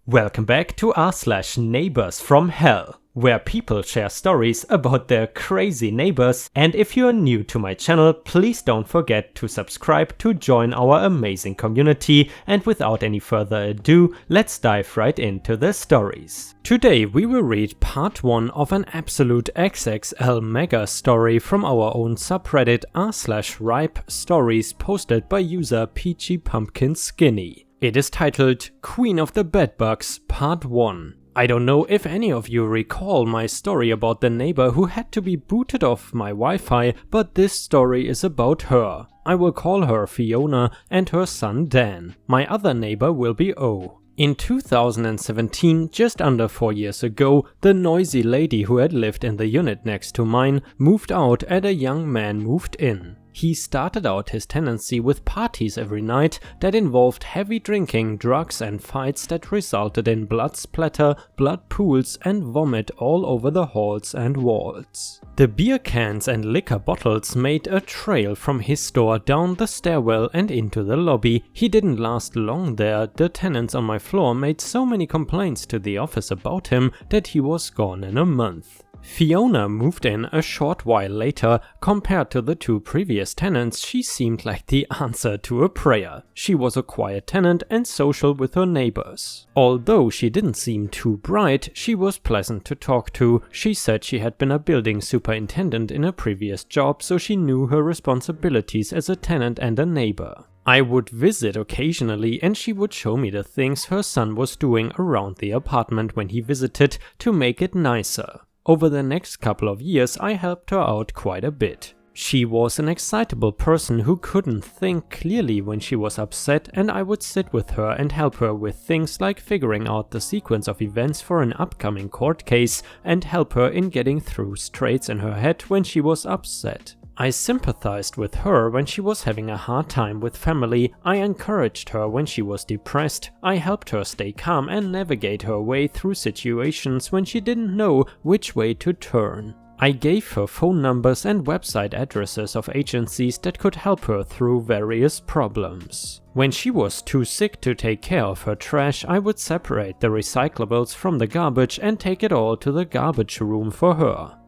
Welcome back to r/neighbors from hell, where people share stories about their crazy neighbors. And if you're new to my channel, please don't forget to subscribe to join our amazing community. And without any further ado, let's dive right into the stories. Today we will read part 1 of an absolute XXL mega story from our own subreddit r/ripe stories, posted by user Peachy Pumpkin Skinny. It is titled Queen of the Bedbugs Part 1. I don't know if any of you recall my story about the neighbor who had to be booted off my Wi-Fi, but this story is about her. I will call her Fiona and her son Dan. My other neighbor will be O. In 2017, just under 4 years ago, the noisy lady who had lived in the unit next to mine moved out and a young man moved in. He started out his tenancy with parties every night that involved heavy drinking, drugs and fights that resulted in blood splatter, blood pools and vomit all over the halls and walls. The beer cans and liquor bottles made a trail from his door down the stairwell and into the lobby. He didn't last long there. The tenants on my floor made so many complaints to the office about him that he was gone in a month. Fiona moved in a short while later. Compared to the 2 previous tenants, she seemed like the answer to a prayer. She was a quiet tenant and social with her neighbors. Although she didn't seem too bright, she was pleasant to talk to. She said she had been a building superintendent in a previous job, so she knew her responsibilities as a tenant and a neighbor. I would visit occasionally and she would show me the things her son was doing around the apartment when he visited to make it nicer. Over the next couple of years I helped her out quite a bit. She was an excitable person who couldn't think clearly when she was upset, and I would sit with her and help her with things like figuring out the sequence of events for an upcoming court case and help her in getting through straits in her head when she was upset. I sympathized with her when she was having a hard time with family. I encouraged her when she was depressed. I helped her stay calm and navigate her way through situations when she didn't know which way to turn. I gave her phone numbers and website addresses of agencies that could help her through various problems. When she was too sick to take care of her trash, I would separate the recyclables from the garbage and take it all to the garbage room for her.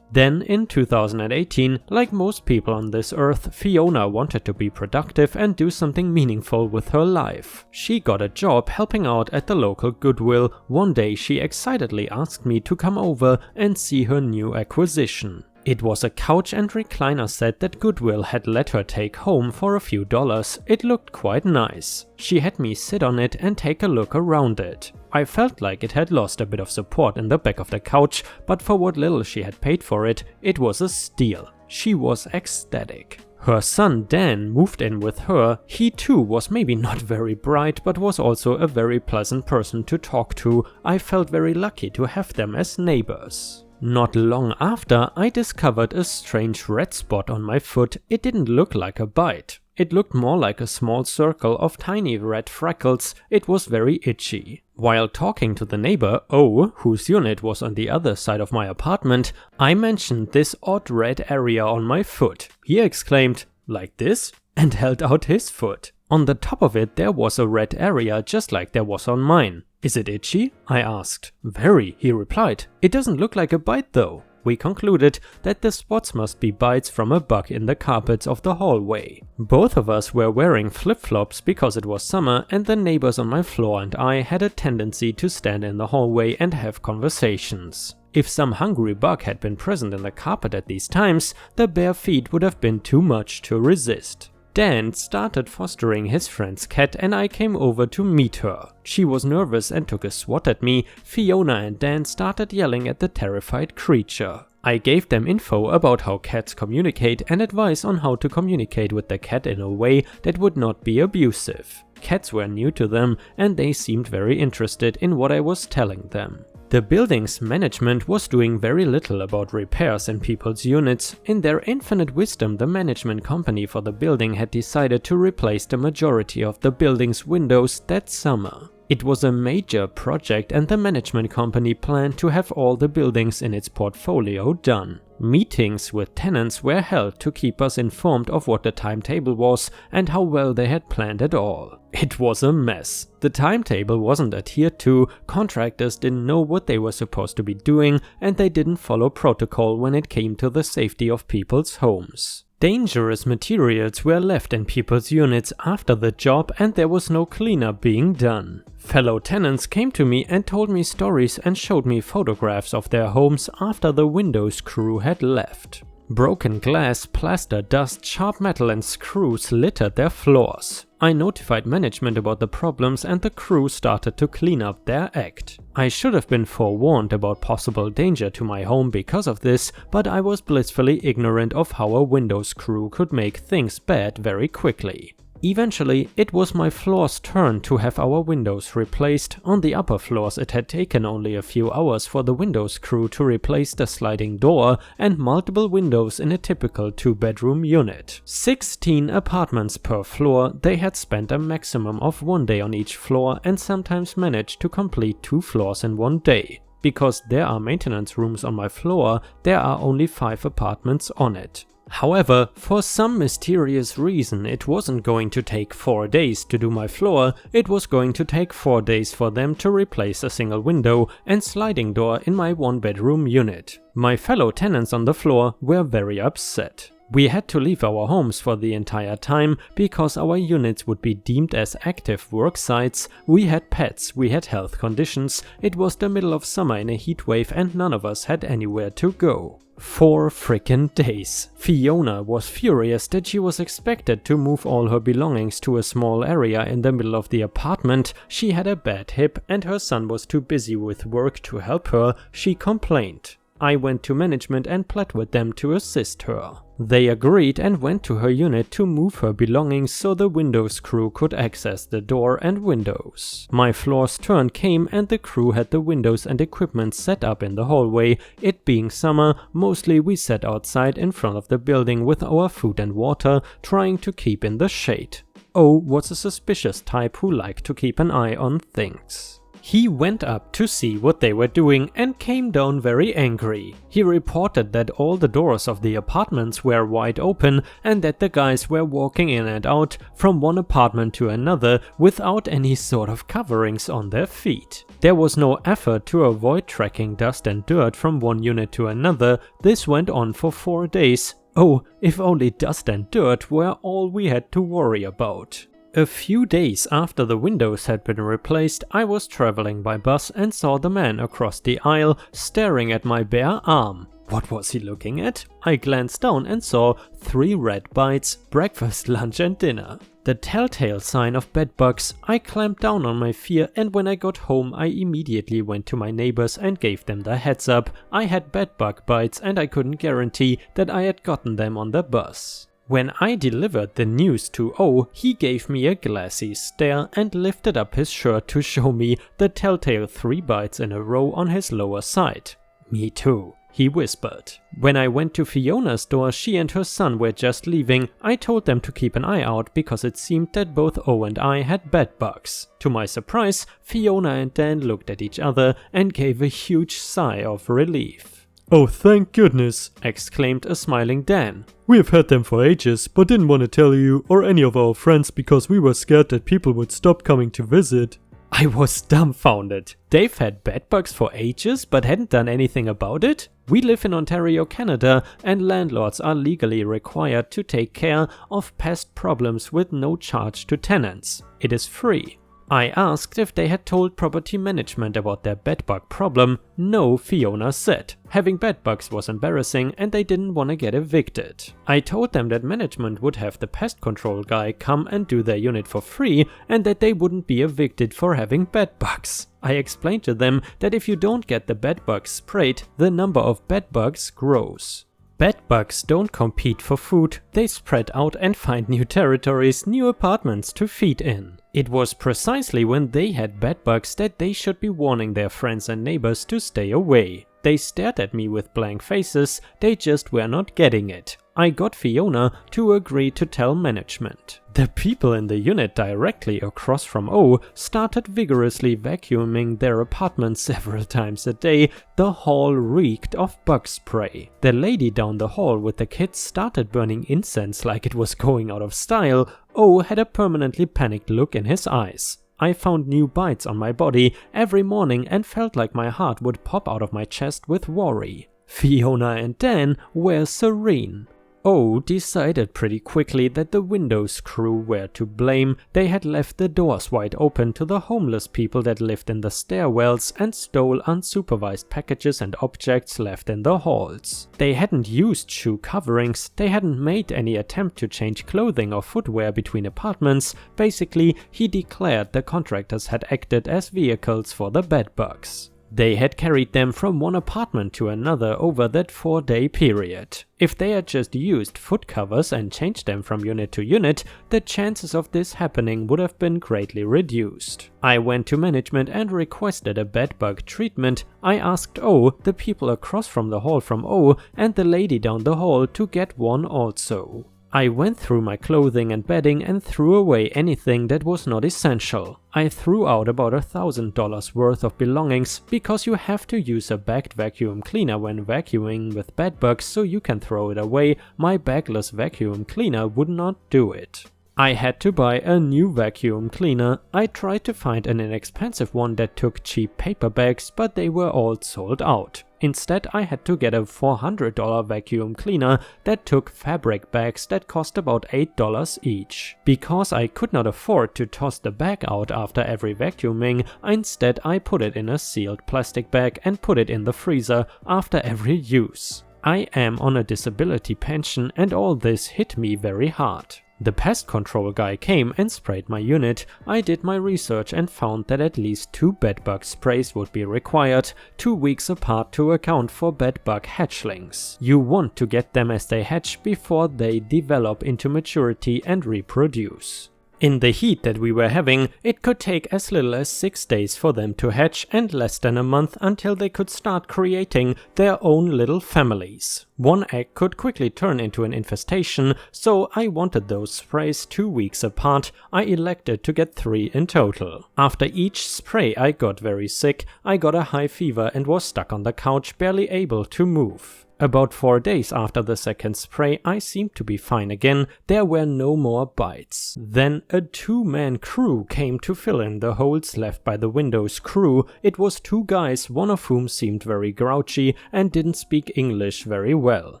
Then in 2018, like most people on this earth, Fiona wanted to be productive and do something meaningful with her life. She got a job helping out at the local Goodwill. One day she excitedly asked me to come over and see her new acquisition. It was a couch and recliner set that Goodwill had let her take home for a few dollars. It looked quite nice. She had me sit on it and take a look around it. I felt like it had lost a bit of support in the back of the couch, but for what little she had paid for it, it was a steal. She was ecstatic. Her son Dan moved in with her. He too was maybe not very bright, but was also a very pleasant person to talk to. I felt very lucky to have them as neighbors. Not long after, I discovered a strange red spot on my foot. It didn't look like a bite. It looked more like a small circle of tiny red freckles. It was very itchy. While talking to the neighbor, O, whose unit was on the other side of my apartment, I mentioned this odd red area on my foot. He exclaimed, "Like this?" and held out his foot. On the top of it there was a red area just like there was on mine. "Is it itchy?" I asked. "Very," he replied. "It doesn't look like a bite though." We concluded that the spots must be bites from a bug in the carpets of the hallway. Both of us were wearing flip-flops because it was summer, and the neighbors on my floor and I had a tendency to stand in the hallway and have conversations. If some hungry bug had been present in the carpet at these times, the bare feet would have been too much to resist. Dan started fostering his friend's cat and I came over to meet her. She was nervous and took a swat at me. Fiona and Dan started yelling at the terrified creature. I gave them info about how cats communicate and advice on how to communicate with the cat in a way that would not be abusive. Cats were new to them and they seemed very interested in what I was telling them. The building's management was doing very little about repairs in people's units. In their infinite wisdom, the management company for the building had decided to replace the majority of the building's windows that summer. It was a major project and the management company planned to have all the buildings in its portfolio done. Meetings with tenants were held to keep us informed of what the timetable was and how well they had planned it all. It was a mess. The timetable wasn't adhered to, contractors didn't know what they were supposed to be doing, and they didn't follow protocol when it came to the safety of people's homes. Dangerous materials were left in people's units after the job and there was no cleanup being done. Fellow tenants came to me and told me stories and showed me photographs of their homes after the Windows crew had left. Broken glass, plaster, dust, sharp metal and screws littered their floors. I notified management about the problems and the crew started to clean up their act. I should have been forewarned about possible danger to my home because of this, but I was blissfully ignorant of how a Windows crew could make things bad very quickly. Eventually, it was my floor's turn to have our windows replaced. On the upper floors it had taken only a few hours for the Windows crew to replace the sliding door and multiple windows in a typical 2-bedroom unit. 16 apartments per floor, they had spent a maximum of 1 day on each floor and sometimes managed to complete 2 floors in 1 day. Because there are maintenance rooms on my floor, there are only 5 apartments on it. However, for some mysterious reason it wasn't going to take 4 days to do my floor, it was going to take 4 days for them to replace a single window and sliding door in my 1-bedroom unit. My fellow tenants on the floor were very upset. We had to leave our homes for the entire time because our units would be deemed as active work sites. We had pets, we had health conditions, it was the middle of summer in a heat wave and none of us had anywhere to go. 4 frickin' days. Fiona was furious that she was expected to move all her belongings to a small area in the middle of the apartment. She had a bad hip and her son was too busy with work to help her, she complained. I went to management and pled with them to assist her. They agreed and went to her unit to move her belongings so the Windows crew could access the door and windows. My floor's turn came and the crew had the windows and equipment set up in the hallway. It being summer, mostly we sat outside in front of the building with our food and water, trying to keep in the shade. O was a suspicious type who liked to keep an eye on things. He went up to see what they were doing and came down very angry. He reported that all the doors of the apartments were wide open and that the guys were walking in and out from one apartment to another without any sort of coverings on their feet. There was no effort to avoid tracking dust and dirt from one unit to another. This went on for 4 days. Oh, if only dust and dirt were all we had to worry about. A few days after the windows had been replaced, I was traveling by bus and saw the man across the aisle staring at my bare arm. What was he looking at? I glanced down and saw 3 red bites, breakfast, lunch and dinner. The telltale sign of bedbugs. I clamped down on my fear and when I got home I immediately went to my neighbors and gave them the heads up. I had bedbug bites and I couldn't guarantee that I had gotten them on the bus. When I delivered the news to O, he gave me a glassy stare and lifted up his shirt to show me the telltale 3 bites in a row on his lower side. "Me too," he whispered. When I went to Fiona's door, she and her son were just leaving. I told them to keep an eye out because it seemed that both O and I had bedbugs. To my surprise, Fiona and Dan looked at each other and gave a huge sigh of relief. "Oh, thank goodness," exclaimed a smiling Dan. "We have had them for ages, but didn't want to tell you or any of our friends because we were scared that people would stop coming to visit." I was dumbfounded. They've had bedbugs for ages but hadn't done anything about it? We live in Ontario, Canada, and landlords are legally required to take care of pest problems with no charge to tenants. It is free. I asked if they had told property management about their bedbug problem. No, Fiona said. Having bedbugs was embarrassing and they didn't want to get evicted. I told them that management would have the pest control guy come and do their unit for free and that they wouldn't be evicted for having bedbugs. I explained to them that if you don't get the bedbugs sprayed, the number of bedbugs grows. Bedbugs don't compete for food, they spread out and find new territories, new apartments to feed in. It was precisely when they had bedbugs that they should be warning their friends and neighbors to stay away. They stared at me with blank faces, they just were not getting it. I got Fiona to agree to tell management. The people in the unit directly across from O started vigorously vacuuming their apartment several times a day. The hall reeked of bug spray. The lady down the hall with the kids started burning incense like it was going out of style. O had a permanently panicked look in his eyes. I found new bites on my body every morning and felt like my heart would pop out of my chest with worry. Fiona and Dan were serene. O decided pretty quickly that the Windows crew were to blame. They had left the doors wide open to the homeless people that lived in the stairwells and stole unsupervised packages and objects left in the halls. They hadn't used shoe coverings, they hadn't made any attempt to change clothing or footwear between apartments. Basically, he declared the contractors had acted as vehicles for the bedbugs. They had carried them from one apartment to another over that 4-day period. If they had just used foot covers and changed them from unit to unit, the chances of this happening would have been greatly reduced. I went to management and requested a bedbug treatment. I asked O, the people across from the hall from O, and the lady down the hall to get one also. I went through my clothing and bedding and threw away anything that was not essential. I threw out about $1,000 worth of belongings because you have to use a bagged vacuum cleaner when vacuuming with bedbugs, so you can throw it away. My bagless vacuum cleaner would not do it. I had to buy a new vacuum cleaner. I tried to find an inexpensive one that took cheap paper bags, but they were all sold out. Instead, I had to get a $400 vacuum cleaner that took fabric bags that cost about $8 each. Because I could not afford to toss the bag out after every vacuuming, instead I put it in a sealed plastic bag and put it in the freezer after every use. I am on a disability pension and all this hit me very hard. The pest control guy came and sprayed my unit. I did my research and found that at least 2 bedbug sprays would be required, 2 weeks apart to account for bedbug hatchlings. You want to get them as they hatch before they develop into maturity and reproduce. In the heat that we were having, it could take as little as 6 days for them to hatch and less than a month until they could start creating their own little families. One egg could quickly turn into an infestation, so I wanted those sprays 2 weeks apart. I elected to get 3 in total. After each spray I got very sick, I got a high fever and was stuck on the couch, barely able to move. About 4 days after the second spray, I seemed to be fine again. There were no more bites. Then a 2-man crew came to fill in the holes left by the Windows crew. It was 2 guys, one of whom seemed very grouchy and didn't speak English very well.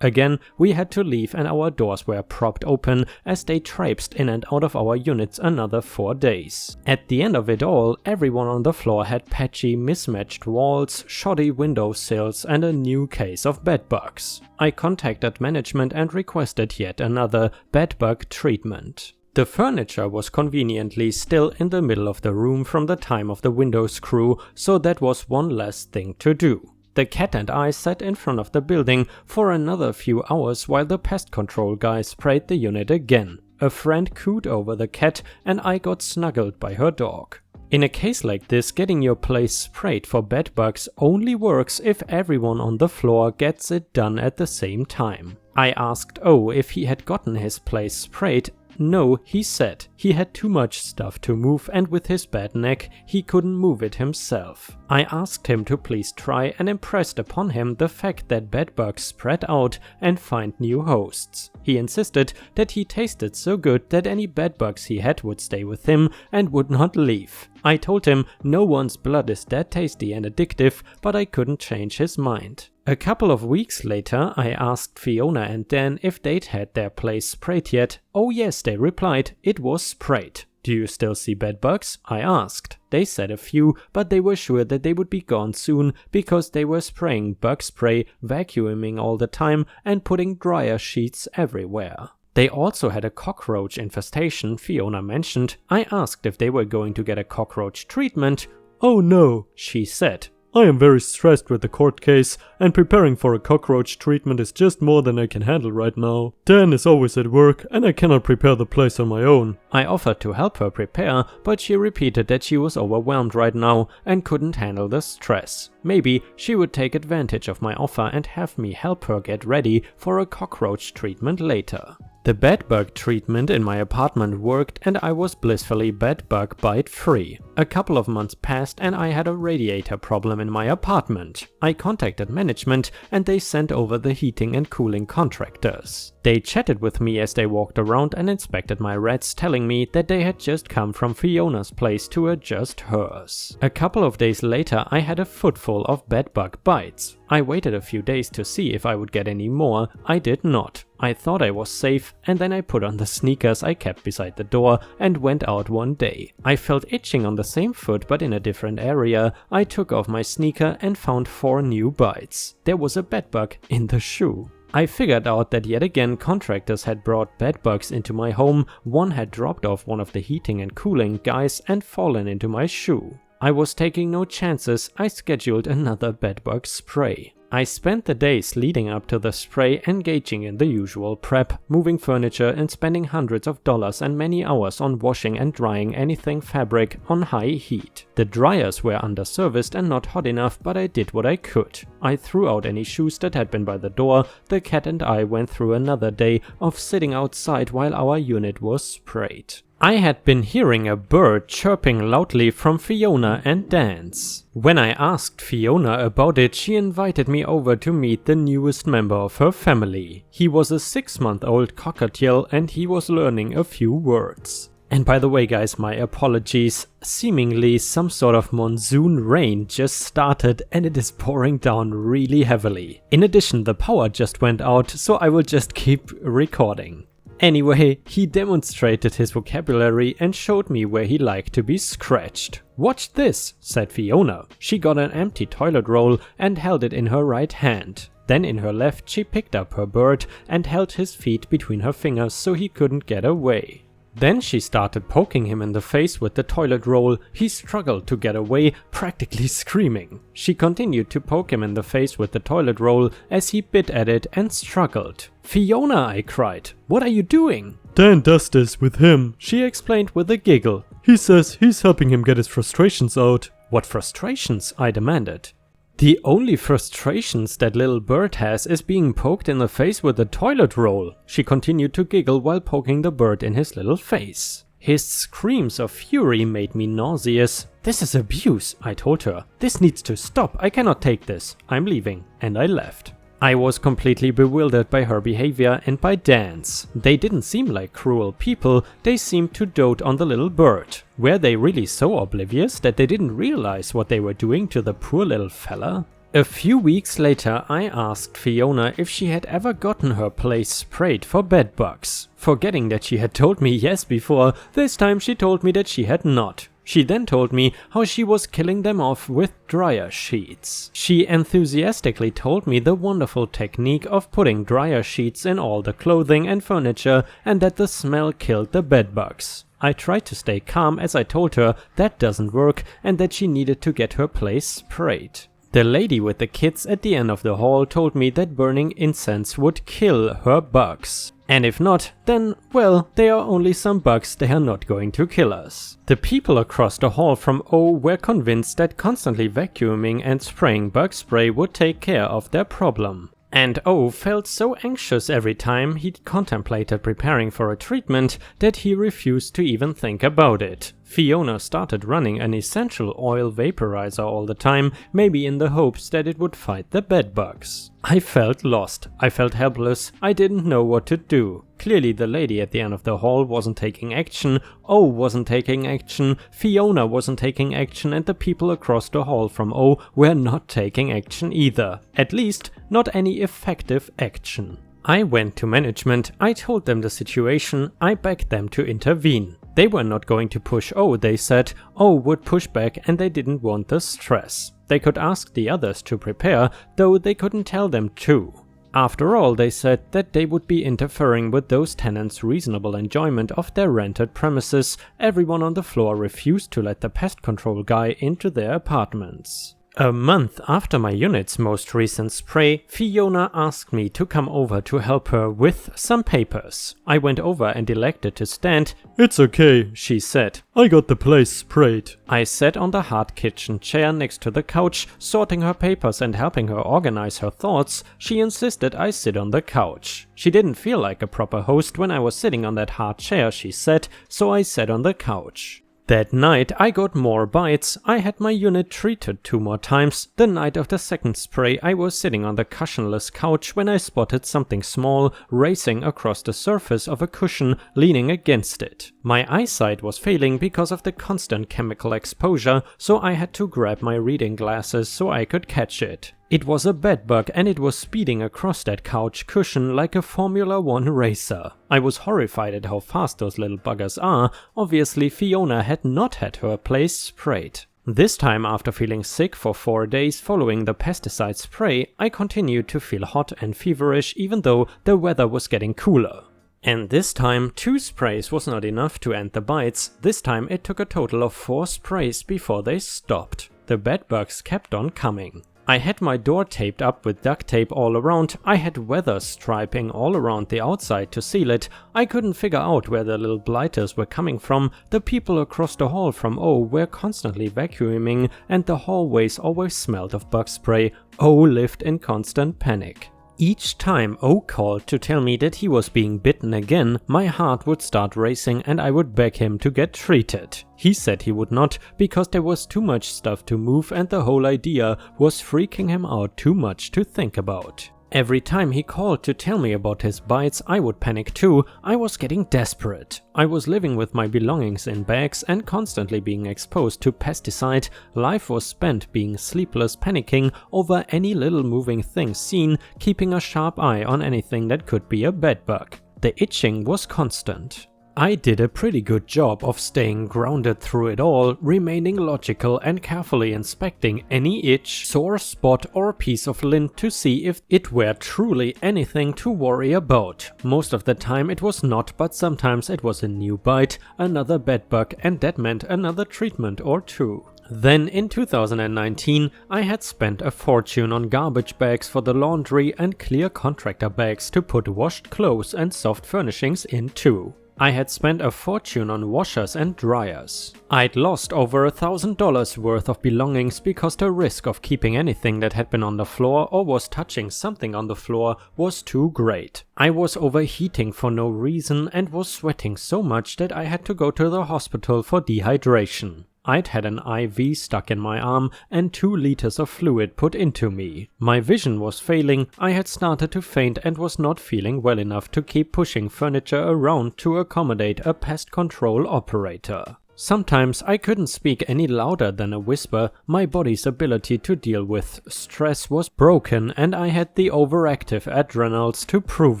Again, we had to leave and our doors were propped open as they traipsed in and out of our units another 4 days. At the end of it all, everyone on the floor had patchy, mismatched walls, shoddy window sills and a new case of bedbugs. I contacted management and requested yet another bedbug treatment. The furniture was conveniently still in the middle of the room from the time of the Windows crew, so that was one less thing to do. The cat and I sat in front of the building for another few hours while the pest control guy sprayed the unit again. A friend cooed over the cat and I got snuggled by her dog. In a case like this, getting your place sprayed for bedbugs only works if everyone on the floor gets it done at the same time. I asked O if he had gotten his place sprayed. No, he said. He had too much stuff to move and with his bad neck, he couldn't move it himself. I asked him to please try and impressed upon him the fact that bedbugs spread out and find new hosts. He insisted that he tasted so good that any bedbugs he had would stay with him and would not leave. I told him no one's blood is that tasty and addictive, but I couldn't change his mind. A couple of weeks later, I asked Fiona and Dan if they'd had their place sprayed yet. Oh yes, they replied, it was sprayed. Do you still see bedbugs? I asked. They said a few, but they were sure that they would be gone soon because they were spraying bug spray, vacuuming all the time and putting dryer sheets everywhere. They also had a cockroach infestation, Fiona mentioned. I asked if they were going to get a cockroach treatment. Oh no, she said. I am very stressed with the court case, and preparing for a cockroach treatment is just more than I can handle right now. Dan is always at work, and I cannot prepare the place on my own. I offered to help her prepare, but she repeated that she was overwhelmed right now and couldn't handle the stress. Maybe she would take advantage of my offer and have me help her get ready for a cockroach treatment later. The bedbug treatment in my apartment worked and I was blissfully bedbug bite free. A couple of months passed and I had a radiator problem in my apartment. I contacted management and they sent over the heating and cooling contractors. They chatted with me as they walked around and inspected my rats, telling me that they had just come from Fiona's place to adjust hers. A couple of days later I had a footful of bedbug bites. I waited a few days to see if I would get any more. I did not. I thought I was safe, and then I put on the sneakers I kept beside the door and went out one day. I felt itching on the same foot but in a different area. I took off my sneaker and found 4 new bites. There was a bedbug in the shoe. I figured out that yet again contractors had brought bedbugs into my home. One had dropped off one of the heating and cooling guys and fallen into my shoe. I was taking no chances. I scheduled another bedbug spray. I spent the days leading up to the spray engaging in the usual prep, moving furniture and spending hundreds of dollars and many hours on washing and drying anything fabric on high heat. The dryers were underserviced and not hot enough, but I did what I could. I threw out any shoes that had been by the door. The cat and I went through another day of sitting outside while our unit was sprayed. I had been hearing a bird chirping loudly from Fiona and Dan's. When I asked Fiona about it, she invited me over to meet the newest member of her family. He was a 6-month-old cockatiel and he was learning a few words. And by the way guys, my apologies, seemingly some sort of monsoon rain just started and it is pouring down really heavily. In addition, the power just went out, so I will just keep recording. Anyway, he demonstrated his vocabulary and showed me where he liked to be scratched. "Watch this," said Fiona. She got an empty toilet roll and held it in her right hand. Then in her left she picked up her bird and held his feet between her fingers so he couldn't get away. Then she started poking him in the face with the toilet roll. He struggled to get away, practically screaming. She continued to poke him in the face with the toilet roll as he bit at it and struggled. "Fiona," I cried, "what are you doing?" Dan does this with him. She explained with a giggle. He says he's helping him get his frustrations out. "What frustrations?" I demanded. "The only frustrations that little bird has is being poked in the face with a toilet roll." She continued to giggle while poking the bird in his little face. His screams of fury made me nauseous. "This is abuse," I told her. "This needs to stop. I cannot take this. I'm leaving." And I left. I was completely bewildered by her behavior and by Dan's. They didn't seem like cruel people, they seemed to dote on the little bird. Were they really so oblivious that they didn't realize what they were doing to the poor little fella? A few weeks later I asked Fiona if she had ever gotten her place sprayed for bedbugs. Forgetting that she had told me yes before, this time she told me that she had not. She then told me how she was killing them off with dryer sheets. She enthusiastically told me the wonderful technique of putting dryer sheets in all the clothing and furniture and that the smell killed the bedbugs. I tried to stay calm as I told her that doesn't work and that she needed to get her place sprayed. The lady with the kids at the end of the hall told me that burning incense would kill her bugs. And if not, then, well, they are only some bugs, they are not going to kill us. The people across the hall from O were convinced that constantly vacuuming and spraying bug spray would take care of their problem. And O felt so anxious every time he contemplated preparing for a treatment that he refused to even think about it. Fiona started running an essential oil vaporizer all the time, maybe in the hopes that it would fight the bedbugs. I felt lost. I felt helpless. I didn't know what to do. Clearly the lady at the end of the hall wasn't taking action, O wasn't taking action, Fiona wasn't taking action, and the people across the hall from O were not taking action either. At least, not any effective action. I went to management, I told them the situation, I begged them to intervene. They were not going to push O, they said. O would push back and they didn't want the stress. They could ask the others to prepare, though they couldn't tell them to. After all, they said that they would be interfering with those tenants' reasonable enjoyment of their rented premises. Everyone on the floor refused to let the pest control guy into their apartments. A month after my unit's most recent spray, Fiona asked me to come over to help her with some papers. I went over and elected to stand. "It's okay," she said. "I got the place sprayed." I sat on the hard kitchen chair next to the couch, sorting her papers and helping her organize her thoughts. She insisted I sit on the couch. She didn't feel like a proper host when I was sitting on that hard chair, she said, so I sat on the couch. That night I got more bites. I had my unit treated 2 more times. The night of the second spray I was sitting on the cushionless couch when I spotted something small racing across the surface of a cushion, leaning against it. My eyesight was failing because of the constant chemical exposure, so I had to grab my reading glasses so I could catch it. It was a bedbug and it was speeding across that couch cushion like a Formula 1 racer. I was horrified at how fast those little buggers are. Obviously Fiona had not had her place sprayed. This time, after feeling sick for 4 days following the pesticide spray, I continued to feel hot and feverish even though the weather was getting cooler. And this time 2 sprays was not enough to end the bites. This time it took a total of 4 sprays before they stopped. The bedbugs kept on coming. I had my door taped up with duct tape all around. I had weather striping all around the outside to seal it. I couldn't figure out where the little blighters were coming from. The people across the hall from O were constantly vacuuming and the hallways always smelled of bug spray. O lived in constant panic. Each time O called to tell me that he was being bitten again, my heart would start racing and I would beg him to get treated. He said he would not because there was too much stuff to move and the whole idea was freaking him out too much to think about. Every time he called to tell me about his bites, I would panic too. I was getting desperate. I was living with my belongings in bags and constantly being exposed to pesticide. Life was spent being sleepless, panicking over any little moving thing seen, keeping a sharp eye on anything that could be a bedbug. The itching was constant. I did a pretty good job of staying grounded through it all, remaining logical and carefully inspecting any itch, sore spot or piece of lint to see if it were truly anything to worry about. Most of the time it was not, but sometimes it was a new bite, another bedbug, and that meant another treatment or 2. Then in 2019 I had spent a fortune on garbage bags for the laundry and clear contractor bags to put washed clothes and soft furnishings in too. I had spent a fortune on washers and dryers. I'd lost over $1,000 worth of belongings because the risk of keeping anything that had been on the floor or was touching something on the floor was too great. I was overheating for no reason and was sweating so much that I had to go to the hospital for dehydration. I'd had an IV stuck in my arm and 2 liters of fluid put into me. My vision was failing, I had started to faint and was not feeling well enough to keep pushing furniture around to accommodate a pest control operator. Sometimes I couldn't speak any louder than a whisper. My body's ability to deal with stress was broken and I had the overactive adrenals to prove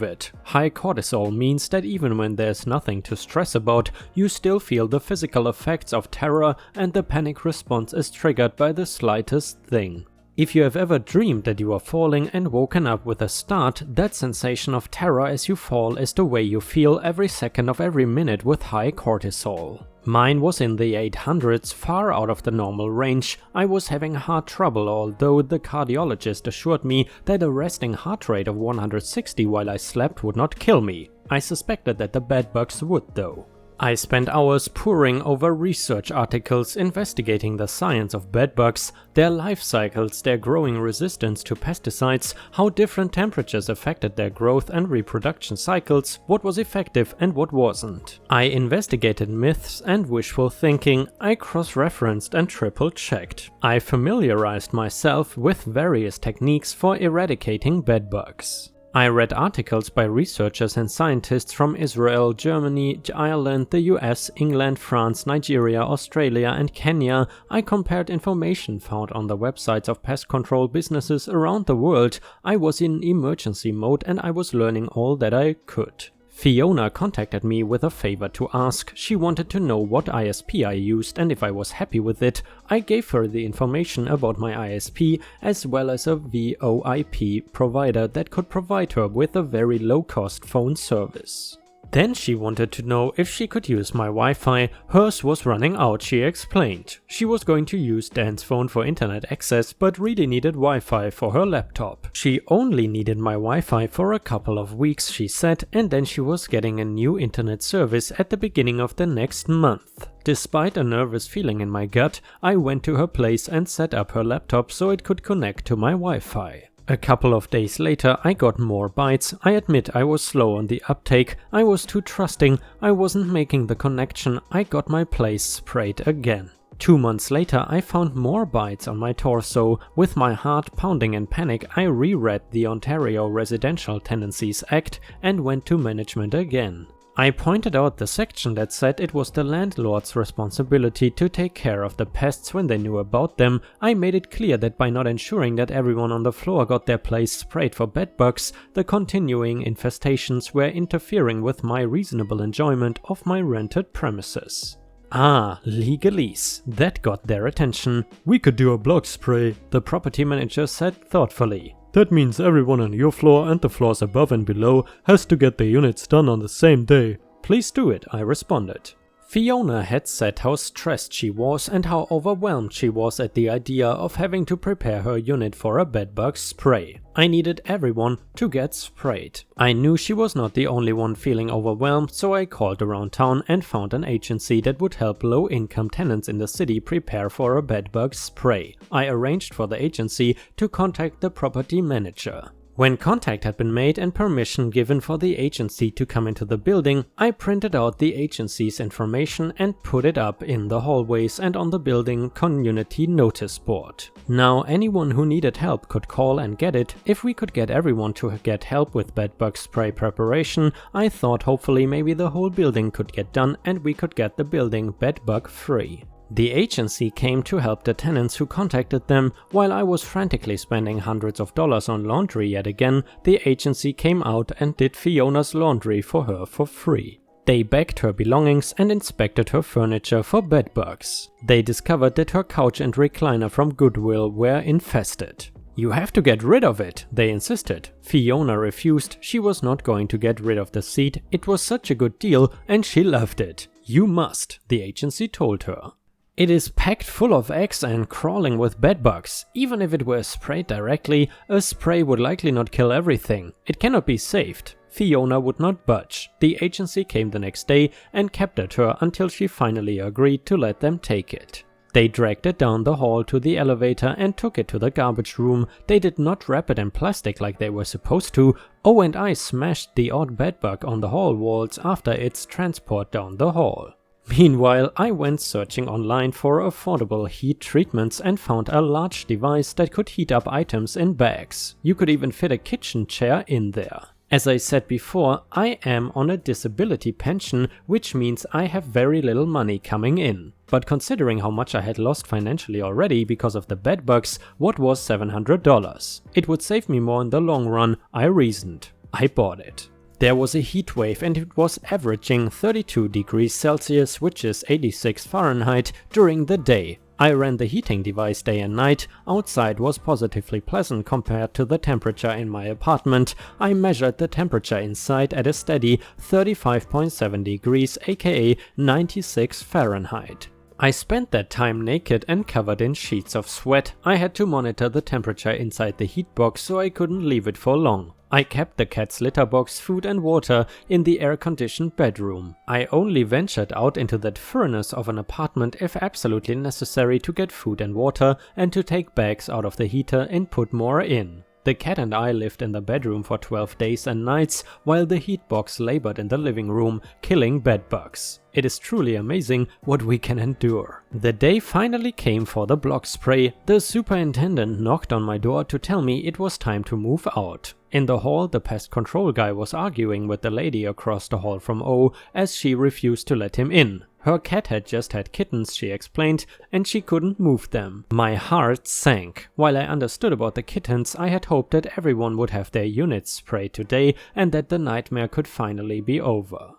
it. High cortisol means that even when there's nothing to stress about, you still feel the physical effects of terror and the panic response is triggered by the slightest thing. If you have ever dreamed that you are falling and woken up with a start, that sensation of terror as you fall is the way you feel every second of every minute with high cortisol. Mine was in the 800s, far out of the normal range. I was having heart trouble, although the cardiologist assured me that a resting heart rate of 160 while I slept would not kill me. I suspected that the bedbugs would though. I spent hours poring over research articles investigating the science of bedbugs, their life cycles, their growing resistance to pesticides, how different temperatures affected their growth and reproduction cycles, what was effective and what wasn't. I investigated myths and wishful thinking, I cross-referenced and triple-checked. I familiarized myself with various techniques for eradicating bedbugs. I read articles by researchers and scientists from Israel, Germany, Ireland, the US, England, France, Nigeria, Australia and Kenya. I compared information found on the websites of pest control businesses around the world. I was in emergency mode and I was learning all that I could. Fiona contacted me with a favor to ask. She wanted to know what ISP I used and if I was happy with it. I gave her the information about my ISP as well as a VoIP provider that could provide her with a very low-cost phone service. Then she wanted to know if she could use my Wi-Fi. Hers was running out, she explained. She was going to use Dan's phone for internet access, but really needed Wi-Fi for her laptop. She only needed my Wi-Fi for a couple of weeks, she said, and then she was getting a new internet service at the beginning of the next month. Despite a nervous feeling in my gut, I went to her place and set up her laptop so it could connect to my Wi-Fi. A couple of days later I got more bytes. I admit I was slow on the uptake, I was too trusting, I wasn't making the connection, I got my place sprayed again. 2 months later I found more bytes on my torso. With my heart pounding in panic, I reread the Ontario Residential Tenancies Act and went to management again. I pointed out the section that said it was the landlord's responsibility to take care of the pests when they knew about them. I made it clear that by not ensuring that everyone on the floor got their place sprayed for bedbugs, the continuing infestations were interfering with my reasonable enjoyment of my rented premises. Ah, legalese. That got their attention. "We could do a block spray," the property manager said thoughtfully. "That means everyone on your floor and the floors above and below has to get their units done on the same day." "Please do it," I responded. Fiona had said how stressed she was and how overwhelmed she was at the idea of having to prepare her unit for a bedbug spray. I needed everyone to get sprayed. I knew she was not the only one feeling overwhelmed, so I called around town and found an agency that would help low-income tenants in the city prepare for a bedbug spray. I arranged for the agency to contact the property manager. When contact had been made and permission given for the agency to come into the building, I printed out the agency's information and put it up in the hallways and on the building community notice board. Now anyone who needed help could call and get it. If we could get everyone to get help with bedbug spray preparation, I thought hopefully maybe the whole building could get done and we could get the building bedbug free. The agency came to help the tenants who contacted them. While I was frantically spending hundreds of dollars on laundry yet again, the agency came out and did Fiona's laundry for her for free. They bagged her belongings and inspected her furniture for bedbugs. They discovered that her couch and recliner from Goodwill were infested. "You have to get rid of it," they insisted. Fiona refused. She was not going to get rid of the seat. It was such a good deal and she loved it. "You must," the agency told her. "It is packed full of eggs and crawling with bedbugs. Even if it were sprayed directly, a spray would likely not kill everything. It cannot be saved." Fiona would not budge. The agency came the next day and kept at her until she finally agreed to let them take it. They dragged it down the hall to the elevator and took it to the garbage room. They did not wrap it in plastic like they were supposed to. Oh, and I smashed the odd bedbug on the hall walls after its transport down the hall. Meanwhile, I went searching online for affordable heat treatments and found a large device that could heat up items in bags. You could even fit a kitchen chair in there. As I said before, I am on a disability pension, which means I have very little money coming in. But considering how much I had lost financially already because of the bedbugs, what was $700? It would save me more in the long run, I reasoned. I bought it. There was a heat wave and it was averaging 32 degrees Celsius, which is 86 Fahrenheit, during the day. I ran the heating device day and night. Outside was positively pleasant compared to the temperature in my apartment. I measured the temperature inside at a steady 35.7 degrees, aka 96 Fahrenheit. I spent that time naked and covered in sheets of sweat. I had to monitor the temperature inside the heat box so I couldn't leave it for long. I kept the cat's litter box, food and water in the air-conditioned bedroom. I only ventured out into that furnace of an apartment if absolutely necessary to get food and water and to take bags out of the heater and put more in. The cat and I lived in the bedroom for 12 days and nights while the heat box labored in the living room, killing bedbugs. It is truly amazing what we can endure. The day finally came for the block spray. The superintendent knocked on my door to tell me it was time to move out. In the hall, the pest control guy was arguing with the lady across the hall from O as she refused to let him in. Her cat had just had kittens, she explained, and she couldn't move them. My heart sank. While I understood about the kittens, I had hoped that everyone would have their units sprayed today and that the nightmare could finally be over.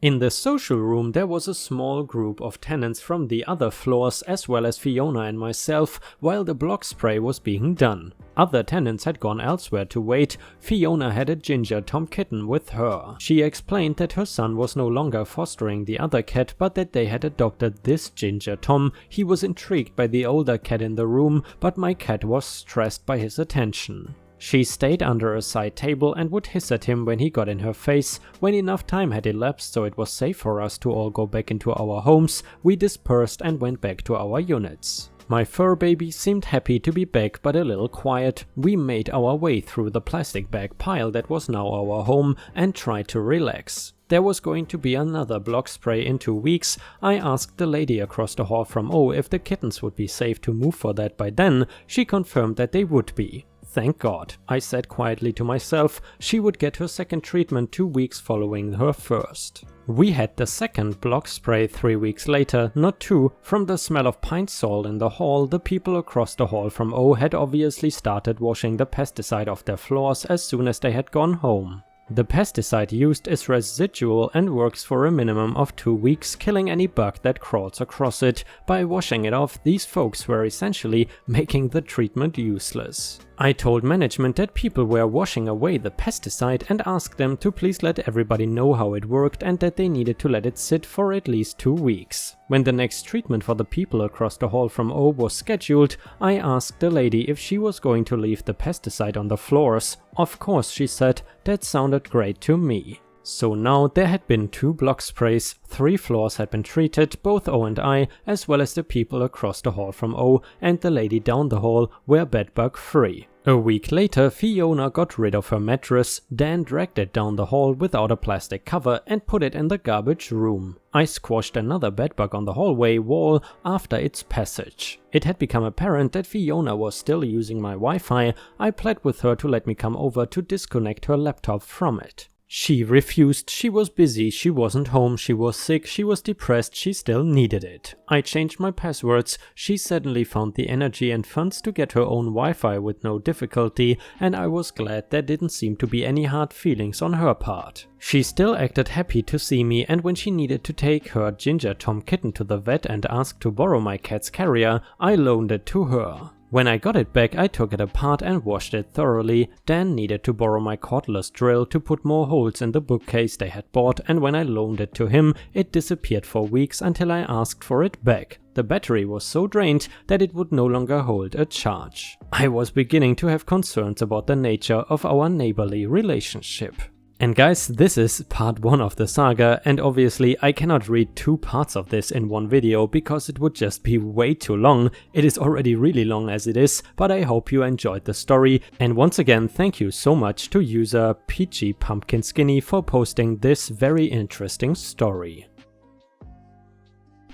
In the social room there was a small group of tenants from the other floors as well as Fiona and myself while the block spray was being done. Other tenants had gone elsewhere to wait. Fiona had a ginger tom kitten with her. She explained that her son was no longer fostering the other cat but that they had adopted this ginger tom. He was intrigued by the older cat in the room, but my cat was stressed by his attention. She stayed under a side table and would hiss at him when he got in her face. When enough time had elapsed so it was safe for us to all go back into our homes, we dispersed and went back to our units. My fur baby seemed happy to be back but a little quiet. We made our way through the plastic bag pile that was now our home and tried to relax. There was going to be another block spray in 2 weeks. I asked the lady across the hall from O if the kittens would be safe to move for that by then. She confirmed that they would be. Thank God, I said quietly to myself. She would get her second treatment 2 weeks following her first. We had the second block spray 3 weeks later, not 2. From the smell of pine sol in the hall, the people across the hall from O had obviously started washing the pesticide off their floors as soon as they had gone home. The pesticide used is residual and works for a minimum of 2 weeks, killing any bug that crawls across it. By washing it off, these folks were essentially making the treatment useless. I told management that people were washing away the pesticide and asked them to please let everybody know how it worked and that they needed to let it sit for at least 2 weeks. When the next treatment for the people across the hall from O was scheduled, I asked the lady if she was going to leave the pesticide on the floors. Of course, she said. That sounded great to me. So now there had been 2 block sprays, 3 floors had been treated, both O and I, as well as the people across the hall from O and the lady down the hall were bedbug free. A week later, Fiona got rid of her mattress. Dan dragged it down the hall without a plastic cover and put it in the garbage room. I squashed another bedbug on the hallway wall after its passage. It had become apparent that Fiona was still using my Wi-Fi. I pled with her to let me come over to disconnect her laptop from it. She refused. She was busy, she wasn't home, she was sick, she was depressed, she still needed it. I changed my passwords. She suddenly found the energy and funds to get her own Wi-Fi with no difficulty, and I was glad there didn't seem to be any hard feelings on her part. She still acted happy to see me, and when she needed to take her ginger tom kitten to the vet and asked to borrow my cat's carrier, I loaned it to her. When I got it back, I took it apart and washed it thoroughly. Dan needed to borrow my cordless drill to put more holes in the bookcase they had bought, and when I loaned it to him, it disappeared for weeks until I asked for it back. The battery was so drained that it would no longer hold a charge. I was beginning to have concerns about the nature of our neighborly relationship. And guys, this is part 1 of the saga, and obviously I cannot read 2 parts of this in one video because it would just be way too long. It is already really long as it is, but I hope you enjoyed the story. And once again, thank you so much to user Peachy Pumpkin Skinny for posting this very interesting story.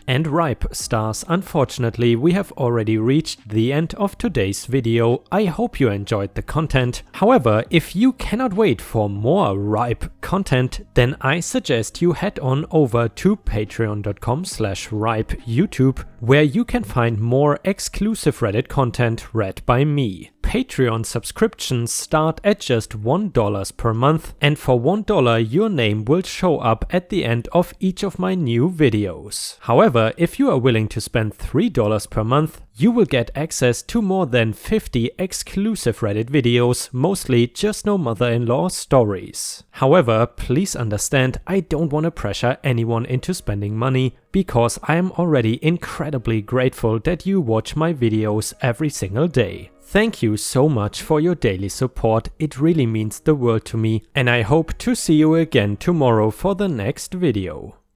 And Ripe Stars, unfortunately we have already reached the end of today's video. I hope you enjoyed the content. However, if you cannot wait for more Ripe content, then I suggest you head on over to patreon.com/ripeyoutube, where you can find more exclusive Reddit content read by me. Patreon subscriptions start at just $1 per month, and for $1 your name will show up at the end of each of my new videos. However, if you are willing to spend $3 per month, you will get access to more than 50 exclusive Reddit videos, mostly just no mother-in-law stories. However, please understand, I don't want to pressure anyone into spending money, because I am already incredibly grateful that you watch my videos every single day. Thank you so much for your daily support, it really means the world to me, and I hope to see you again tomorrow for the next video.